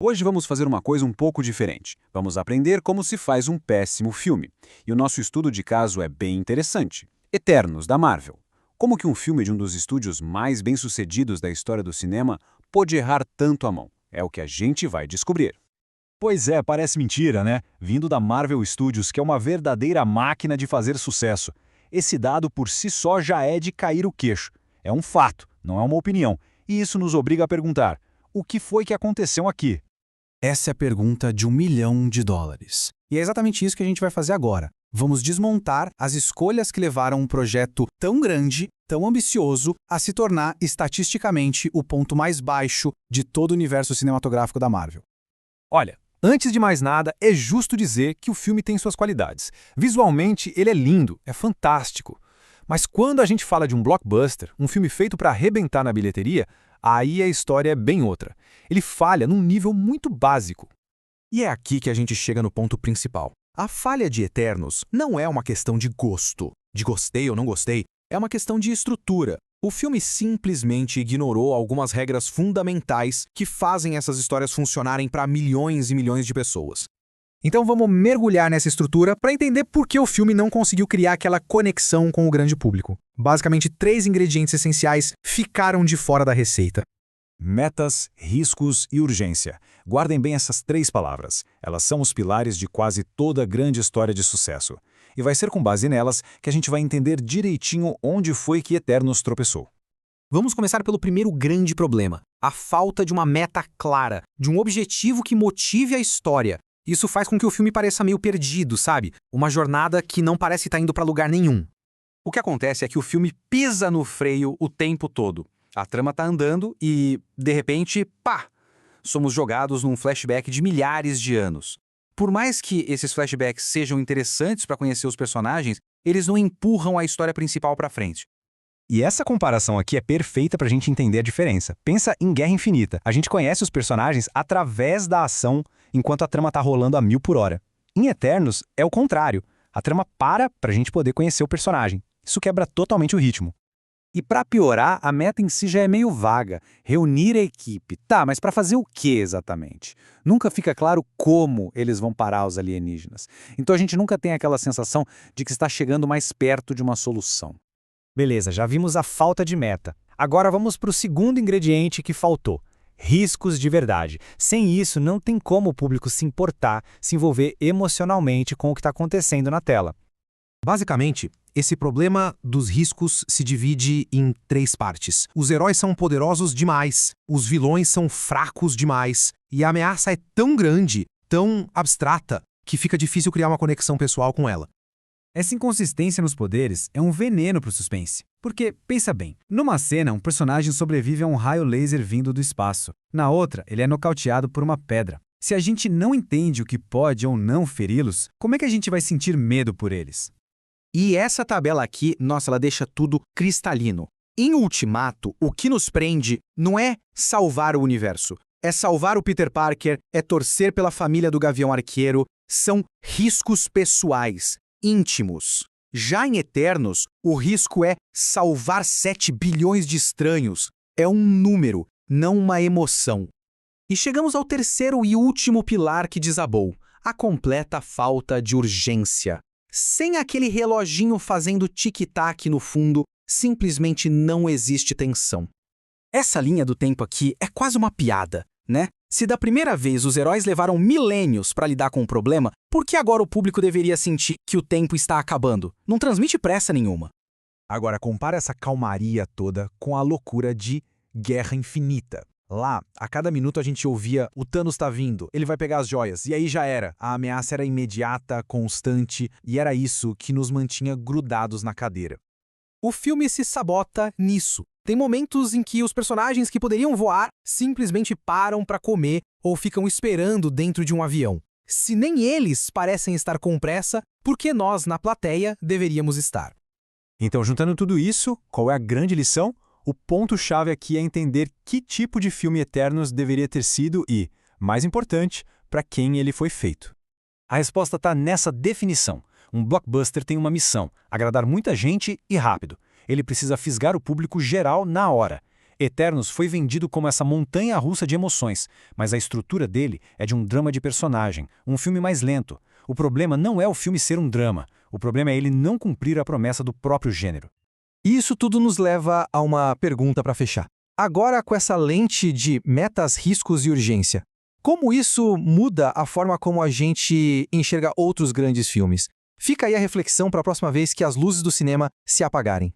Hoje vamos fazer uma coisa um pouco diferente. Vamos aprender como se faz um péssimo filme. E o nosso estudo de caso é bem interessante. Eternos, da Marvel. Como que um filme de um dos estúdios mais bem-sucedidos da história do cinema pôde errar tanto a mão? É o que a gente vai descobrir. Pois é, parece mentira, né? Vindo da Marvel Studios, que é uma verdadeira máquina de fazer sucesso. Esse dado por si só já é de cair o queixo. É um fato, não é uma opinião. E isso nos obriga a perguntar: o que foi que aconteceu aqui? Essa é a pergunta de $1 milhão. E é exatamente isso que a gente vai fazer agora. Vamos desmontar as escolhas que levaram um projeto tão grande, tão ambicioso, a se tornar estatisticamente o ponto mais baixo de todo o universo cinematográfico da Marvel. Olha, antes de mais nada, é justo dizer que o filme tem suas qualidades. Visualmente, ele é lindo, é fantástico. Mas quando a gente fala de um blockbuster, um filme feito para arrebentar na bilheteria, aí a história é bem outra. Ele falha num nível muito básico. E é aqui que a gente chega no ponto principal. A falha de Eternos não é uma questão de gosto, de gostei ou não gostei, é uma questão de estrutura. O filme simplesmente ignorou algumas regras fundamentais que fazem essas histórias funcionarem para milhões e milhões de pessoas. Então vamos mergulhar nessa estrutura para entender por que o filme não conseguiu criar aquela conexão com o grande público. Basicamente, 3 ingredientes essenciais ficaram de fora da receita. Metas, riscos e urgência. Guardem bem essas 3 palavras. Elas são os pilares de quase toda grande história de sucesso. E vai ser com base nelas que a gente vai entender direitinho onde foi que Eternos tropeçou. Vamos começar pelo primeiro grande problema: a falta de uma meta clara, de um objetivo que motive a história. Isso faz com que o filme pareça meio perdido, sabe? Uma jornada que não parece estar indo para lugar nenhum. O que acontece é que o filme pisa no freio o tempo todo. A trama tá andando e, de repente, pá! Somos jogados num flashback de milhares de anos. Por mais que esses flashbacks sejam interessantes para conhecer os personagens, eles não empurram a história principal para frente. E essa comparação aqui é perfeita pra gente entender a diferença. Pensa em Guerra Infinita. A gente conhece os personagens através da ação, enquanto a trama tá rolando a 1000 por hora. Em Eternos, é o contrário. A trama para pra gente poder conhecer o personagem. Isso quebra totalmente o ritmo. E para piorar, a meta em si já é meio vaga. Reunir a equipe. Tá, mas para fazer o que exatamente? Nunca fica claro como eles vão parar os alienígenas. Então a gente nunca tem aquela sensação de que está chegando mais perto de uma solução. Beleza, já vimos a falta de meta. Agora vamos para o segundo ingrediente que faltou: riscos de verdade. Sem isso, não tem como o público se importar, se envolver emocionalmente com o que está acontecendo na tela. Basicamente, esse problema dos riscos se divide em 3 partes. Os heróis são poderosos demais, os vilões são fracos demais, e a ameaça é tão grande, tão abstrata, que fica difícil criar uma conexão pessoal com ela. Essa inconsistência nos poderes é um veneno para o suspense. Porque, pensa bem, numa cena um personagem sobrevive a um raio laser vindo do espaço. Na outra, ele é nocauteado por uma pedra. Se a gente não entende o que pode ou não feri-los, como é que a gente vai sentir medo por eles? E essa tabela aqui, nossa, ela deixa tudo cristalino. Em Ultimato, o que nos prende não é salvar o universo. É salvar o Peter Parker, é torcer pela família do Gavião Arqueiro. São riscos pessoais, íntimos. Já em Eternos, o risco é salvar 7 bilhões de estranhos. É um número, não uma emoção. E chegamos ao terceiro e último pilar que desabou: a completa falta de urgência. Sem aquele reloginho fazendo tic-tac no fundo, simplesmente não existe tensão. Essa linha do tempo aqui é quase uma piada, né? Se da primeira vez os heróis levaram milênios para lidar com o problema, por que agora o público deveria sentir que o tempo está acabando? Não transmite pressa nenhuma. Agora, compara essa calmaria toda com a loucura de Guerra Infinita. Lá, a cada minuto a gente ouvia: o Thanos tá vindo, ele vai pegar as joias, e aí já era. A ameaça era imediata, constante, e era isso que nos mantinha grudados na cadeira. O filme se sabota nisso. Tem momentos em que os personagens que poderiam voar simplesmente param para comer ou ficam esperando dentro de um avião. Se nem eles parecem estar com pressa, por que nós, na plateia, deveríamos estar? Então, juntando tudo isso, qual é a grande lição? O ponto-chave aqui é entender que tipo de filme Eternos deveria ter sido e, mais importante, para quem ele foi feito. A resposta está nessa definição. Um blockbuster tem uma missão: agradar muita gente e rápido. Ele precisa fisgar o público geral na hora. Eternos foi vendido como essa montanha-russa de emoções, mas a estrutura dele é de um drama de personagem, um filme mais lento. O problema não é o filme ser um drama, o problema é ele não cumprir a promessa do próprio gênero. E isso tudo nos leva a uma pergunta para fechar. Agora, com essa lente de metas, riscos e urgência, como isso muda a forma como a gente enxerga outros grandes filmes? Fica aí a reflexão para a próxima vez que as luzes do cinema se apagarem.